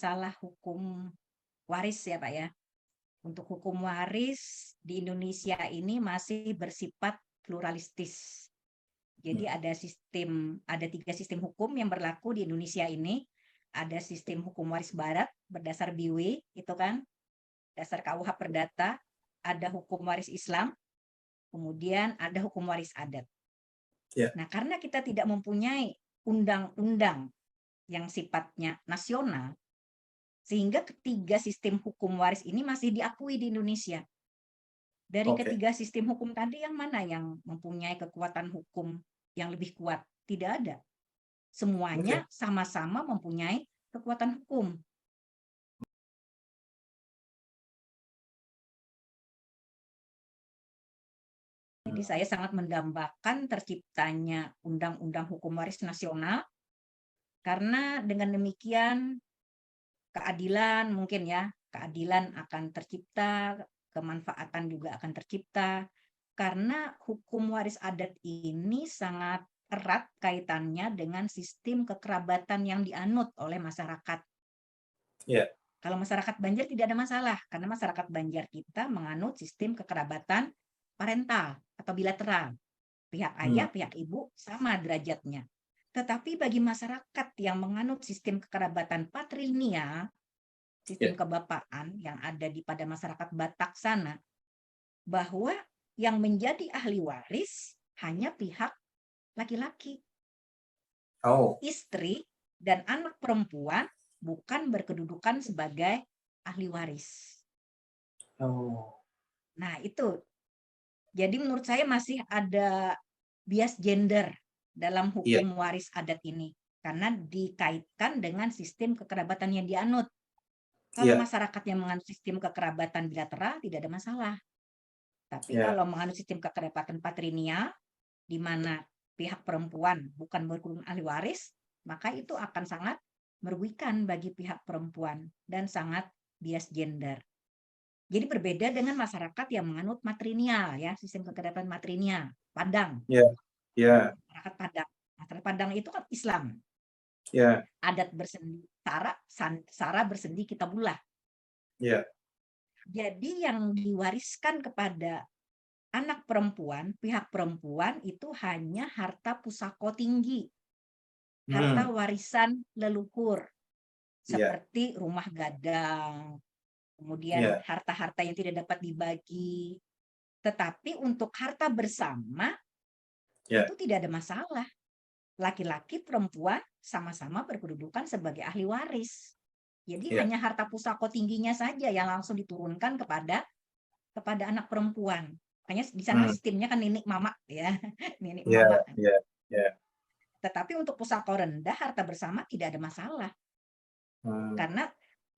masalah hukum waris ya Pak ya. Untuk hukum waris di Indonesia ini masih bersifat pluralistis. Jadi ada 3 sistem hukum yang berlaku di Indonesia ini. Ada sistem hukum waris barat berdasar BW, itu kan, dasar KUH Perdata. Ada hukum waris Islam, kemudian ada hukum waris adat. Ya. Nah, karena kita tidak mempunyai undang-undang yang sifatnya nasional, sehingga ketiga sistem hukum waris ini masih diakui di Indonesia. Dari ketiga sistem hukum tadi, yang mana yang mempunyai kekuatan hukum yang lebih kuat? Tidak ada. Semuanya sama-sama mempunyai kekuatan hukum. Jadi saya sangat mendambakan terciptanya Undang-Undang Hukum Waris Nasional, karena dengan demikian keadilan mungkin ya, keadilan akan tercipta, kemanfaatan juga akan tercipta, karena hukum waris adat ini sangat erat kaitannya dengan sistem kekerabatan yang dianut oleh masyarakat. Ya. Kalau masyarakat Banjar tidak ada masalah, karena masyarakat Banjar kita menganut sistem kekerabatan parental atau bilateral. Pihak ayah, pihak ibu sama derajatnya. Tetapi bagi masyarakat yang menganut sistem kekerabatan patrilineal, sistem kebapaan yang ada pada masyarakat Batak sana, bahwa yang menjadi ahli waris hanya pihak laki-laki. Istri dan anak perempuan bukan berkedudukan sebagai ahli waris. Nah, itu. Jadi menurut saya masih ada bias gender dalam hukum waris adat ini, karena dikaitkan dengan sistem kekerabatan yang dianut. Kalau masyarakat yang menganut sistem kekerabatan bilateral tidak ada masalah. Tapi kalau menganut sistem kekerabatan patrilineal, di mana pihak perempuan bukan berkedudukan ahli waris, maka itu akan sangat merugikan bagi pihak perempuan dan sangat bias gender. Jadi berbeda dengan masyarakat yang menganut matrilineal ya, sistem kekerabatan matrilineal, Padang. Masyarakat Padang. Masyarakat Padang itu kan Islam. Adat bersendi sara bersendi kitabullah. Jadi yang diwariskan kepada anak perempuan, pihak perempuan itu hanya harta pusako tinggi, harta warisan leluhur, seperti rumah gadang, kemudian harta-harta yang tidak dapat dibagi. Tetapi untuk harta bersama, itu tidak ada masalah. Laki-laki, perempuan sama-sama berkedudukan sebagai ahli waris. Jadi hanya harta pusako tingginya saja yang langsung diturunkan kepada anak perempuan. Makanya di sana sistemnya kan nenek mama ya, nenek mama. Tetapi untuk pusako rendah, harta bersama tidak ada masalah. Karena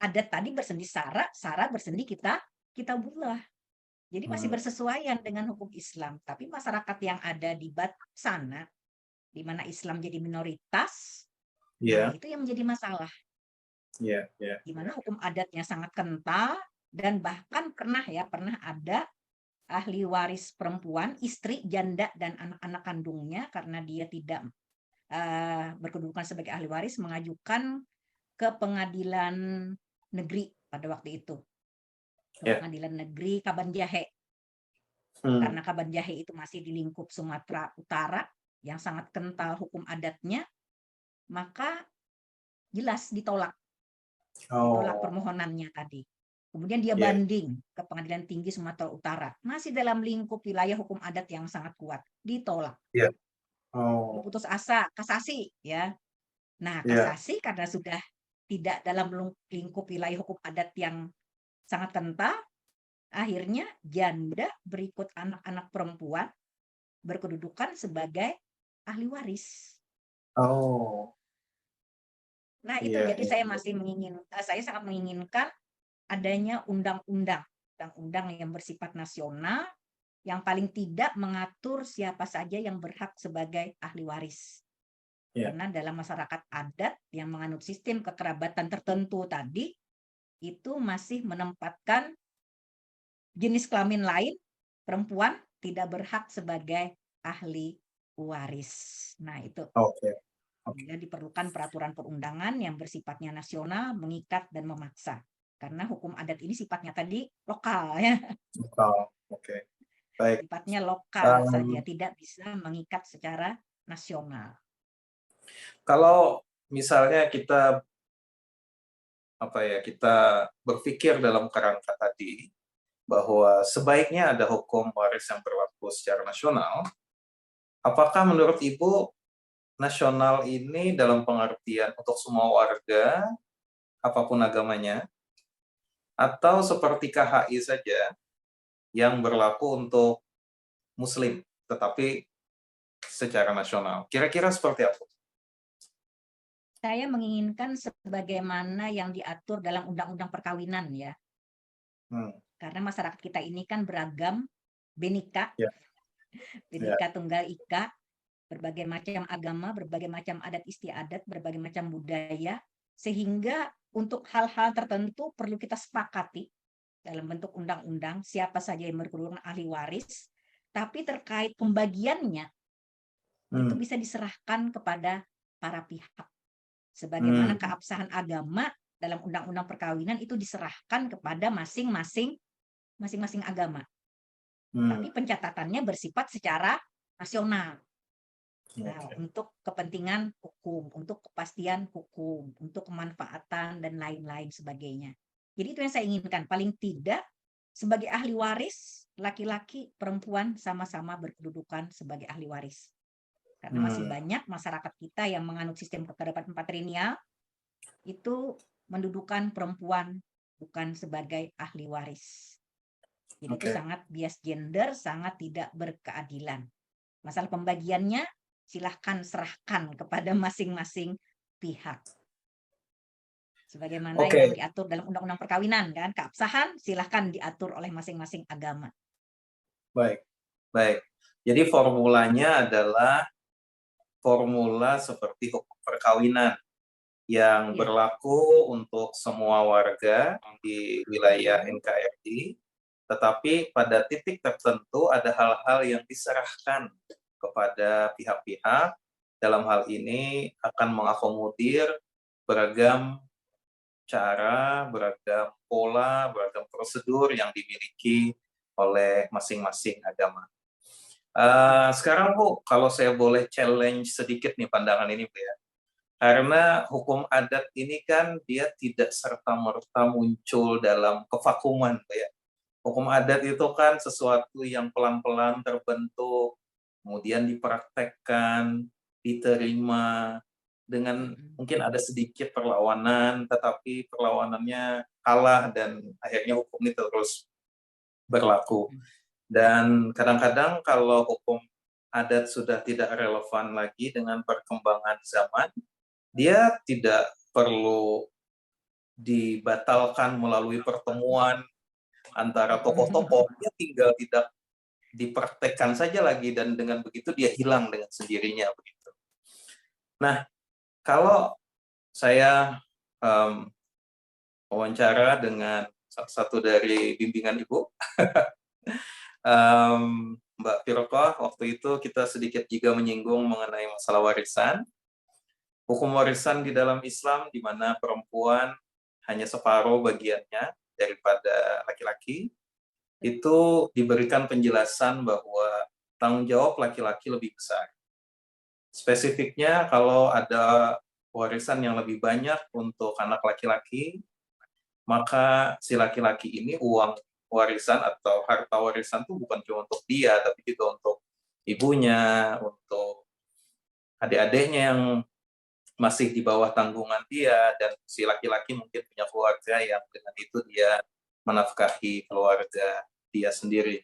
adat tadi bersendi sara, sara bersendi kitabullah. Jadi masih bersesuaian dengan hukum Islam. Tapi masyarakat yang ada di Batak sana, di mana Islam jadi minoritas, nah itu yang menjadi masalah. Di mana hukum adatnya sangat kental, dan bahkan pernah ada ahli waris perempuan, istri, janda, dan anak-anak kandungnya, karena dia tidak berkedudukan sebagai ahli waris, mengajukan ke pengadilan negeri pada waktu itu. Pengadilan negeri Kabanjahe. Karena Kabanjahe itu masih di lingkup Sumatera Utara yang sangat kental hukum adatnya, maka jelas ditolak. Ditolak permohonannya tadi. Kemudian dia banding ke Pengadilan Tinggi Sumatera Utara, masih dalam lingkup wilayah hukum adat yang sangat kuat, ditolak. Putus asa, kasasi ya. Nah, kasasi karena sudah tidak dalam lingkup wilayah hukum adat yang sangat kental, akhirnya janda berikut anak-anak perempuan berkedudukan sebagai ahli waris. Nah, itu jadi saya sangat menginginkan adanya undang-undang yang bersifat nasional, yang paling tidak mengatur siapa saja yang berhak sebagai ahli waris. Karena dalam masyarakat adat yang menganut sistem kekerabatan tertentu tadi, itu masih menempatkan jenis kelamin lain, perempuan, tidak berhak sebagai ahli waris. Nah, itu. Oke. Sehingga diperlukan peraturan perundangan yang bersifatnya nasional, mengikat dan memaksa. Karena hukum adat ini sifatnya tadi lokal ya, Oh, oke. Baik. sifatnya lokal saja, Em, tidak bisa mengikat secara nasional. Kalau misalnya kita apa ya, kita berpikir dalam kerangka tadi bahwa sebaiknya ada hukum waris yang berlaku secara nasional, apakah menurut Ibu nasional ini dalam pengertian untuk semua warga, apapun agamanya, atau seperti KHI saja yang berlaku untuk Muslim, tetapi secara nasional? Kira-kira seperti apa? Saya menginginkan sebagaimana yang diatur dalam Undang-Undang Perkawinan ya, Hmm, karena masyarakat kita ini kan beragam, benika, ya, ya. benika tunggal ika, berbagai macam agama, berbagai macam adat istiadat, berbagai macam budaya, sehingga untuk hal-hal tertentu perlu kita sepakati dalam bentuk undang-undang siapa saja yang berkerumun ahli waris, tapi terkait pembagiannya itu Hmm, bisa diserahkan kepada para pihak. Sebagaimana hmm, keabsahan agama dalam undang-undang perkawinan itu diserahkan kepada masing-masing agama. hmm, Tapi pencatatannya bersifat secara nasional. Nah, oke. untuk kepentingan hukum, untuk kepastian hukum, untuk kemanfaatan dan lain-lain sebagainya. Jadi itu yang saya inginkan. Paling tidak sebagai ahli waris, laki-laki, perempuan sama-sama berkedudukan sebagai ahli waris. Karena masih Hmm, banyak masyarakat kita yang menganut sistem kekerabatan patrilineal itu mendudukan perempuan bukan sebagai ahli waris. Jadi itu oke. sangat bias gender, sangat tidak berkeadilan. Masalah pembagiannya silahkan serahkan kepada masing-masing pihak. Sebagaimana yang Oke, diatur dalam Undang-Undang Perkawinan kan, keabsahan silahkan diatur oleh masing-masing agama. baik, baik. Jadi formulanya adalah formula seperti hukum perkawinan yang Ya, berlaku untuk semua warga di wilayah betul. NKRI, tetapi pada titik tertentu ada hal-hal yang diserahkan kepada pihak-pihak, dalam hal ini akan mengakomodir beragam cara, beragam pola, beragam prosedur yang dimiliki oleh masing-masing agama. Sekarang Bu, kalau saya boleh challenge sedikit nih pandangan ini Bu ya. Karena hukum adat ini kan dia tidak serta-merta muncul dalam kevakuman Bu ya. Hukum adat itu kan sesuatu yang pelan-pelan terbentuk, kemudian dipraktekkan, diterima, dengan mungkin ada sedikit perlawanan, tetapi perlawanannya kalah dan akhirnya hukum ini terus berlaku. Dan kadang-kadang kalau hukum adat sudah tidak relevan lagi dengan perkembangan zaman, dia tidak perlu dibatalkan melalui pertemuan antara tokoh-tokoh, dia tinggal tidak dipraktekkan saja lagi dan dengan begitu dia hilang dengan sendirinya begitu. Nah, kalau saya um, wawancara dengan salah satu dari bimbingan Ibu, Mbak Pirokoh, waktu itu kita sedikit juga menyinggung mengenai masalah warisan. Hukum warisan di dalam Islam di mana perempuan hanya separuh bagiannya daripada laki-laki, itu diberikan penjelasan bahwa tanggung jawab laki-laki lebih besar. Spesifiknya kalau ada warisan yang lebih banyak untuk anak laki-laki, maka si laki-laki ini uang warisan atau harta warisan itu bukan cuma untuk dia, tapi juga untuk ibunya, untuk adik-adiknya yang masih di bawah tanggungan dia, dan si laki-laki mungkin punya keluarga yang dengan itu dia menafkahi keluarga dia sendiri.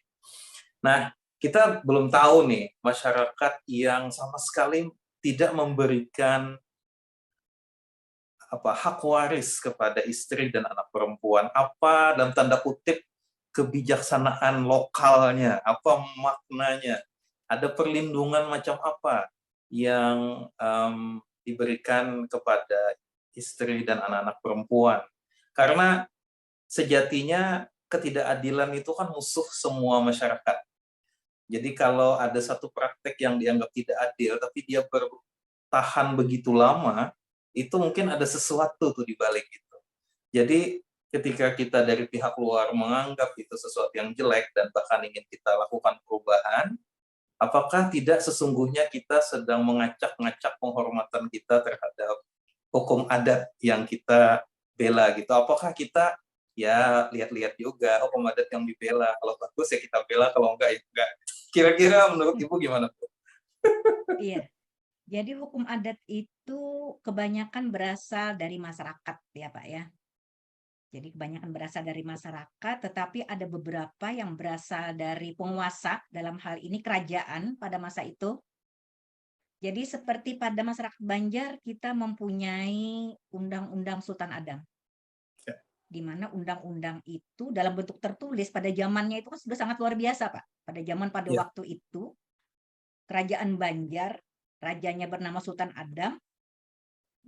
Nah, kita belum tahu nih masyarakat yang sama sekali tidak memberikan hak waris kepada istri dan anak perempuan. Apa dalam tanda kutip kebijaksanaan lokalnya, apa maknanya, ada perlindungan macam apa yang diberikan kepada istri dan anak-anak perempuan. Karena sejatinya ketidakadilan itu kan musuh semua masyarakat. Jadi kalau ada satu praktek yang dianggap tidak adil, tapi dia tahan begitu lama, itu mungkin ada sesuatu tuh di balik itu. Jadi ketika kita dari pihak luar menganggap itu sesuatu yang jelek dan bahkan ingin kita lakukan perubahan, apakah tidak sesungguhnya kita sedang mengacak-ngacak penghormatan kita terhadap hukum adat yang kita bela gitu? Apakah kita ya lihat-lihat juga hukum adat yang dibela, kalau bagus ya kita bela, kalau enggak ya enggak. Kira-kira menurut Ibu gimana tuh? Iya. Jadi hukum adat itu kebanyakan berasal dari masyarakat ya Pak ya. Jadi kebanyakan berasal dari masyarakat, tetapi ada beberapa yang berasal dari penguasa, dalam hal ini kerajaan pada masa itu. Jadi seperti pada masyarakat Banjar, kita mempunyai Undang-Undang Sultan Adam, Ya, di mana undang-undang itu dalam bentuk tertulis pada zamannya itu kan sudah sangat luar biasa, Pak. Pada ya, waktu itu, kerajaan Banjar, rajanya bernama Sultan Adam,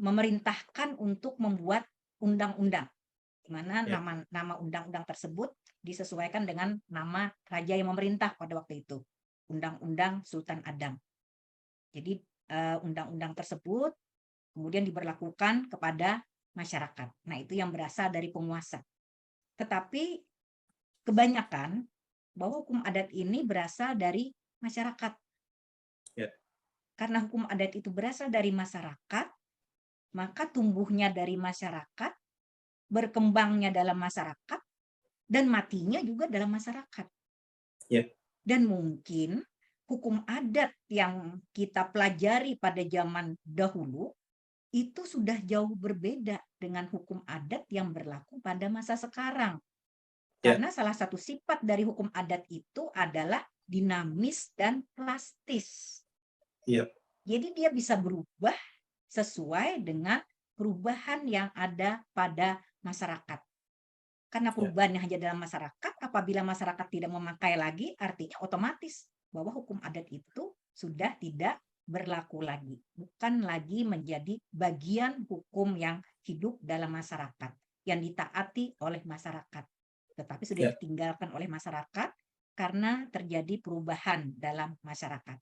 memerintahkan untuk membuat undang-undang, di mana ya, nama undang-undang tersebut disesuaikan dengan nama raja yang memerintah pada waktu itu, Undang-Undang Sultan Adam. Jadi undang-undang tersebut kemudian diberlakukan kepada masyarakat. Nah, itu yang berasal dari penguasa. Tetapi kebanyakan bahwa hukum adat ini berasal dari masyarakat. ya, Karena hukum adat itu berasal dari masyarakat, maka tumbuhnya dari masyarakat, berkembangnya dalam masyarakat, dan matinya juga dalam masyarakat. ya, Dan mungkin hukum adat yang kita pelajari pada zaman dahulu itu sudah jauh berbeda dengan hukum adat yang berlaku pada masa sekarang. ya, Karena salah satu sifat dari hukum adat itu adalah dinamis dan plastis. ya, Jadi dia bisa berubah sesuai dengan perubahan yang ada pada masyarakat. Karena ya, perubahan yang hanya dalam masyarakat, apabila masyarakat tidak memakai lagi, artinya otomatis bahwa hukum adat itu sudah tidak berlaku lagi. Bukan lagi menjadi bagian hukum yang hidup dalam masyarakat, yang ditaati oleh masyarakat. Tetapi sudah ya, ditinggalkan oleh masyarakat karena terjadi perubahan dalam masyarakat.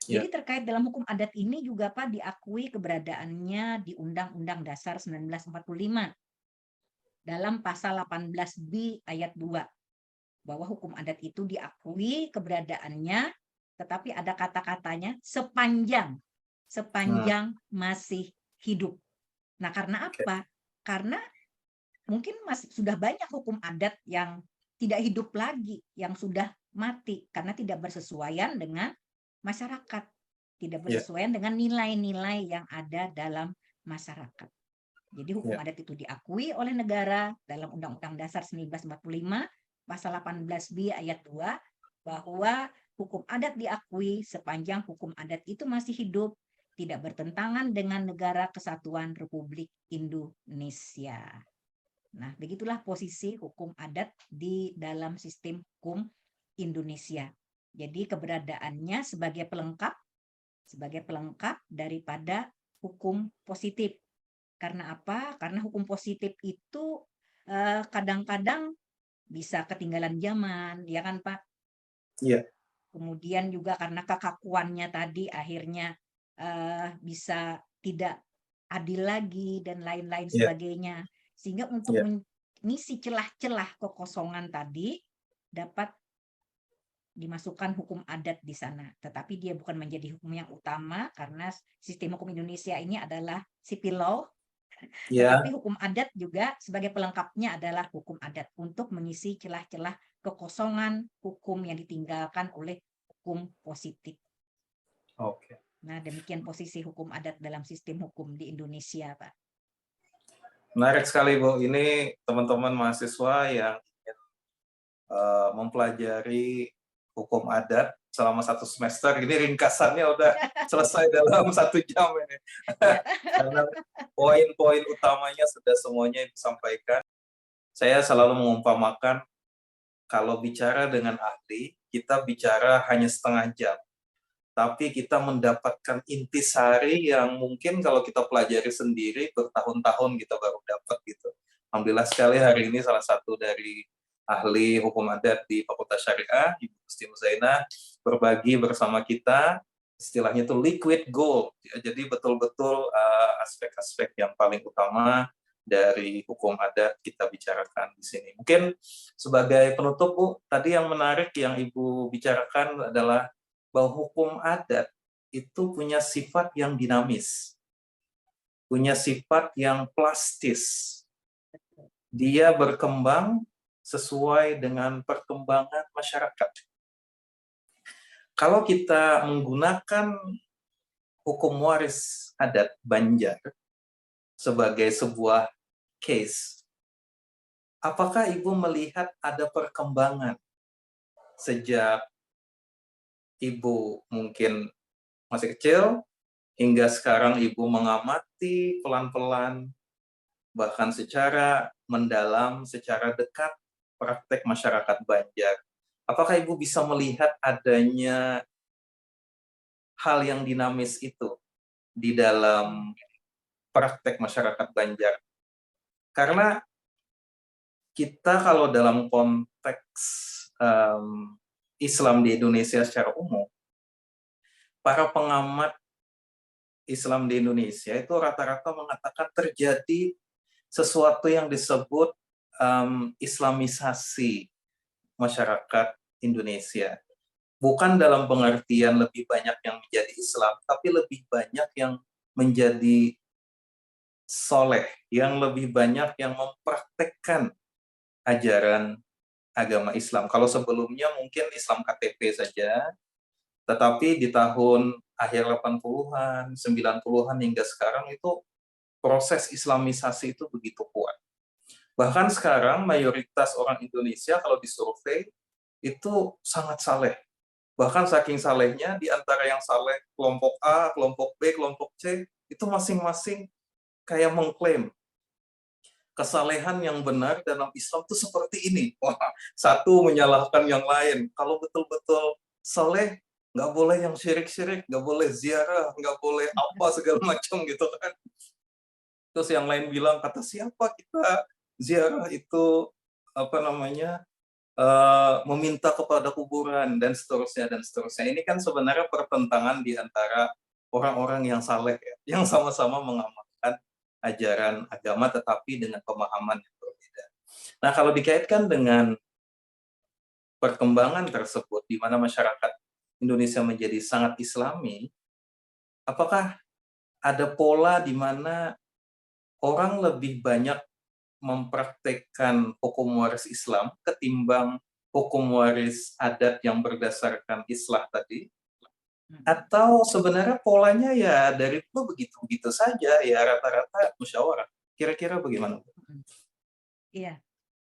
ya, Jadi terkait dalam hukum adat ini juga Pak diakui keberadaannya di Undang-Undang Dasar 1945 dalam pasal 18B ayat 2 bahwa hukum adat itu diakui keberadaannya, tetapi ada kata-katanya sepanjang hmm, masih hidup. Nah, karena oke, apa? Karena mungkin masih sudah banyak hukum adat yang tidak hidup lagi, yang sudah mati karena tidak bersesuaian dengan masyarakat, tidak ya, bersesuaian dengan nilai-nilai yang ada dalam masyarakat. Jadi hukum ya, adat itu diakui oleh negara dalam Undang-Undang Dasar 1945 pasal 18B ayat 2 bahwa hukum adat diakui sepanjang hukum adat itu masih hidup, tidak bertentangan dengan Negara Kesatuan Republik Indonesia. Nah, begitulah posisi hukum adat di dalam sistem hukum Indonesia. Jadi keberadaannya sebagai pelengkap daripada hukum positif. Karena apa? Karena hukum positif itu kadang-kadang bisa ketinggalan zaman, ya kan Pak? ya, Kemudian juga karena kekakuannya tadi akhirnya bisa tidak adil lagi dan lain-lain ya, sebagainya. Sehingga untuk ya, mengisi celah-celah kekosongan tadi dapat dimasukkan hukum adat di sana. Tetapi dia bukan menjadi hukum yang utama karena sistem hukum Indonesia ini adalah civil law. ya, Tetapi hukum adat juga sebagai pelengkapnya adalah hukum adat untuk mengisi celah-celah kekosongan hukum yang ditinggalkan oleh hukum positif. oke. Nah, demikian posisi hukum adat dalam sistem hukum di Indonesia, Pak. Menarik sekali, Bu. Ini teman-teman mahasiswa yang ingin mempelajari hukum adat selama 1 semester. Ini ringkasannya udah selesai dalam 1 jam ini. Karena poin-poin utamanya sudah semuanya disampaikan. Saya selalu mengumpamakan kalau bicara dengan ahli, kita bicara hanya setengah jam. Tapi kita mendapatkan intisari yang mungkin kalau kita pelajari sendiri bertahun-tahun kita baru dapat gitu. Alhamdulillah sekali hari ini salah satu dari ahli hukum adat di Fakultas Syariah, Ibu Gusti Muzaina, berbagi bersama kita istilahnya itu liquid gold. Ya, jadi betul-betul aspek-aspek yang paling utama dari hukum adat kita bicarakan di sini. Mungkin sebagai penutup, Bu, tadi yang menarik yang Ibu bicarakan adalah bahwa hukum adat itu punya sifat yang dinamis, punya sifat yang plastis. Dia berkembang sesuai dengan perkembangan masyarakat. Kalau kita menggunakan hukum waris adat Banjar sebagai sebuah case, apakah Ibu melihat ada perkembangan sejak Ibu mungkin masih kecil hingga sekarang Ibu mengamati pelan-pelan, bahkan secara mendalam, secara dekat praktek masyarakat Banjar? Apakah Ibu bisa melihat adanya hal yang dinamis itu di dalam praktek masyarakat Banjar? Karena kita kalau dalam konteks Islam di Indonesia secara umum, para pengamat Islam di Indonesia itu rata-rata mengatakan terjadi sesuatu yang disebut Islamisasi masyarakat Indonesia. Bukan dalam pengertian lebih banyak yang menjadi Islam, tapi lebih banyak yang menjadi soleh, yang lebih banyak yang mempraktekkan ajaran agama Islam. Kalau sebelumnya mungkin Islam KTP saja, tetapi di tahun akhir 80-an, 90-an hingga sekarang itu proses Islamisasi itu begitu kuat. Bahkan sekarang mayoritas orang Indonesia kalau disurvei itu sangat saleh. Bahkan saking salehnya, di antara yang saleh kelompok A, kelompok B, kelompok C, itu masing-masing kayak mengklaim kesalehan yang benar dalam Islam itu seperti ini. Wah, satu menyalahkan yang lain. Kalau betul-betul saleh, nggak boleh yang syirik-syirik, nggak boleh ziarah, nggak boleh apa segala macam gitu kan. Terus yang lain bilang, kata siapa kita ziarah itu apa namanya meminta kepada kuburan dan seterusnya dan seterusnya. Ini kan sebenarnya pertentangan di antara orang-orang yang saleh ya, yang sama-sama mengamalkan ajaran agama tetapi dengan pemahaman yang berbeda. Nah, kalau dikaitkan dengan perkembangan tersebut di mana masyarakat Indonesia menjadi sangat Islami, apakah ada pola di mana orang lebih banyak mempraktekkan hukum waris Islam ketimbang hukum waris adat yang berdasarkan islah tadi? Atau sebenarnya polanya ya dari dulu begitu-begitu saja, ya rata-rata musyawarah. Kira-kira bagaimana? Iya.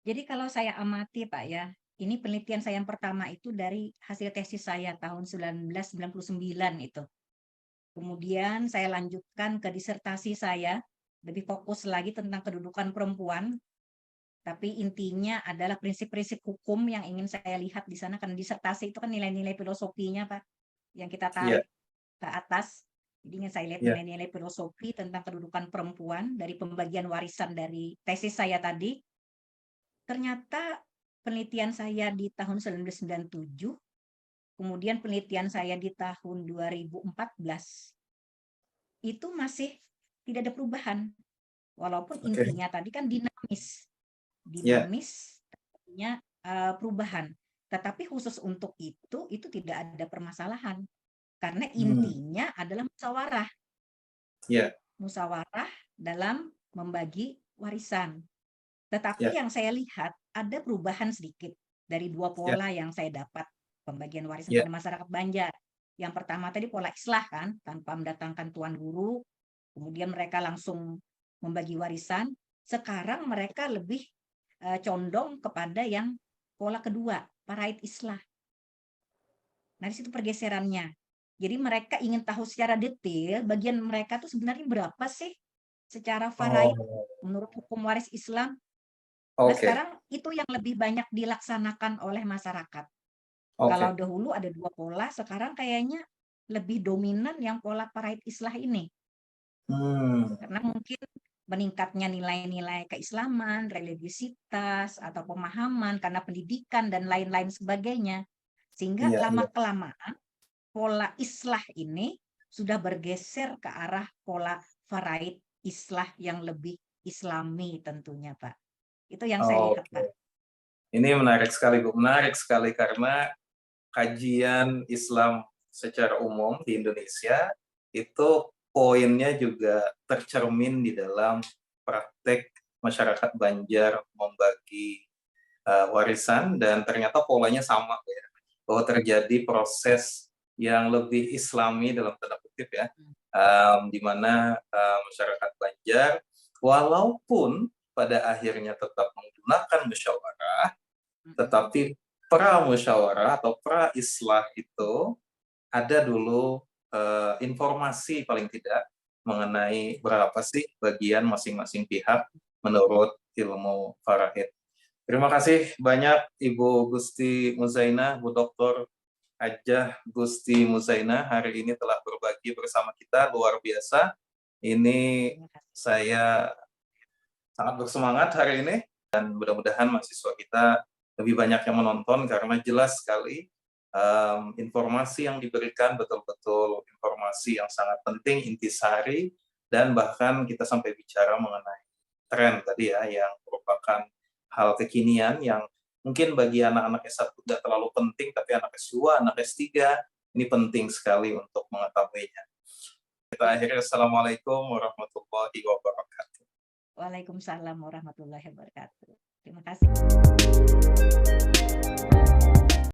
Jadi kalau saya amati Pak ya, ini penelitian saya yang pertama itu dari hasil tesis saya tahun 1999 itu. Kemudian saya lanjutkan ke disertasi saya, lebih fokus lagi tentang kedudukan perempuan, tapi intinya adalah prinsip-prinsip hukum yang ingin saya lihat di sana, karena disertasi itu kan nilai-nilai filosofinya Pak, yang kita Iya, tarik ke atas. Jadi ingin saya lihat iya, nilai-nilai filosofi tentang kedudukan perempuan dari pembagian warisan dari tesis saya tadi. Ternyata penelitian saya di tahun 1997, kemudian penelitian saya di tahun 2014, itu masih tidak ada perubahan. Walaupun oke, intinya tadi kan dinamis. iya, Dinamis artinya perubahan. Tetapi khusus untuk itu tidak ada permasalahan. Karena hmm, intinya adalah musyawarah. iya, Musyawarah dalam membagi warisan. iya, Tetapi yang saya lihat ada perubahan sedikit dari dua iya, pola yang saya dapat pembagian warisan iya, pada masyarakat Banjar. Yang pertama tadi pola islah kan, tanpa mendatangkan tuan guru, kemudian mereka langsung membagi warisan. Sekarang mereka lebih condong kepada yang pola kedua, faraid islah. Nah, di situ pergeserannya. Jadi mereka ingin tahu secara detail bagian mereka tuh sebenarnya berapa sih secara faraid oh, menurut hukum waris Islam. Nah, oke, sekarang itu yang lebih banyak dilaksanakan oleh masyarakat. Kalau oke, dahulu ada dua pola, sekarang kayaknya lebih dominan yang pola faraid islah ini. hmm, Karena mungkin meningkatnya nilai-nilai keislaman, religiositas, atau pemahaman karena pendidikan dan lain-lain sebagainya. Sehingga iya, iya, lama-kelamaan pola islah ini sudah bergeser ke arah pola faraid islah yang lebih islami tentunya, Pak. Itu yang saya lihat, Pak. Oke. Ini menarik sekali, Bu. Menarik sekali karena kajian Islam secara umum di Indonesia itu poinnya juga tercermin di dalam praktek masyarakat Banjar membagi warisan, dan ternyata polanya sama ya, bahwa terjadi proses yang lebih islami dalam tanda kutip ya, di mana masyarakat Banjar walaupun pada akhirnya tetap menggunakan musyawarah, tetapi pra musyawarah atau pra islah itu ada dulu informasi paling tidak mengenai berapa sih bagian masing-masing pihak menurut ilmu faraid. Terima kasih banyak Ibu Gusti Muzaina, Bu Dr. Hajah Gusti Muzaina hari ini telah berbagi bersama kita, luar biasa. Ini Terima kasih. saya sangat bersemangat hari ini, dan mudah-mudahan mahasiswa kita lebih banyak yang menonton karena jelas sekali informasi yang diberikan betul-betul informasi yang sangat penting, intisari, dan bahkan kita sampai bicara mengenai tren tadi ya, yang merupakan hal kekinian yang mungkin bagi anak-anak S1 tidak terlalu penting, tapi anak S2, anak S3 ini penting sekali untuk mengetahuinya. Kita akhiri, Assalamualaikum warahmatullahi wabarakatuh. Waalaikumsalam warahmatullahi wabarakatuh. Terima kasih.